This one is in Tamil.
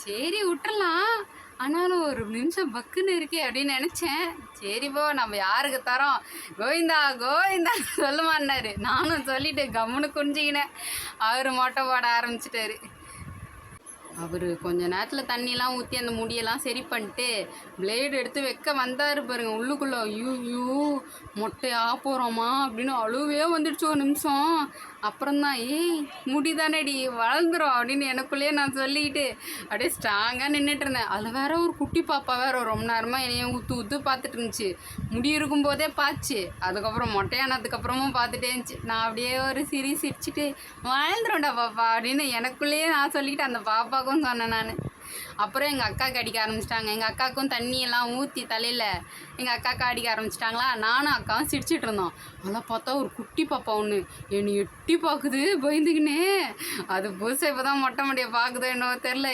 சரி விட்டுறலாம். ஆனாலும் ஒரு நிமிஷம் பக்குன்னு இருக்கே அப்படின்னு நினச்சேன். சரி போ நம்ம யாருக்கு தரோம், கோவிந்தா கோவிந்தா சொல்லுமான்னாரு. நானும் சொல்லிட்டு கம்முன்னு குனிஞ்சிக்கினேன். அவர் மொட்டை போட ஆரம்பிச்சிட்டாரு. அவர் கொஞ்ச நேரத்தில் தண்ணிலாம் ஊற்றி அந்த முடியெல்லாம் சரி பண்ணிட்டு பிளேடு எடுத்து வைக்க வந்தார் பாருங்க உள்ளுக்குள்ளே. ஐயோ மொட்டையா போகிறோமா அப்படின்னு அழுவே வந்துடுச்சு ஒரு நிமிஷம். அப்புறம்தான் ஏய் முடி தானேடி வளர்ந்துரும் அப்படின்னு எனக்குள்ளேயே நான் சொல்லிக்கிட்டு அப்படியே ஸ்ட்ராங்காக நின்றுட்டு இருந்தேன். அதில் வேற ஒரு குட்டி பாப்பா வேற ரொம்ப நேரமாக என்னைய ஊற்று ஊற்று பார்த்துட்டு இருந்துச்சு. முடி இருக்கும்போதே பார்த்துச்சு, அதுக்கப்புறம் மொட்டையானதுக்கப்புறமும் பார்த்துட்டே இருந்துச்சு. நான் அப்படியே ஒரு சிரிச்சிட்டு வளர்ந்துரும்டா பாப்பா அப்படின்னு எனக்குள்ளேயே நான் சொல்லிக்கிட்டு அந்த பாப்பாவுக்கும் சொன்னேன் நான். அப்புறம் எங்கள் அக்காவுக்கு அடிக்க ஆரம்பிச்சிட்டாங்க. எங்கள் அக்காவுக்கும் தண்ணியெல்லாம் ஊற்றி தலையில் எங்கள் அக்காவுக்கு அடிக்க ஆரம்பிச்சிட்டாங்களா. நானும் அக்காவும் சிரிச்சிட்டு இருந்தோம். அதெல்லாம் பார்த்தா ஒரு குட்டி பாப்பா ஒன்று என்னை எட்டி பார்க்குது பயந்துக்கினே. அது புதுசாக இப்போ தான் மொட்டை முடியை பார்க்குதோ என்னவோ தெரில.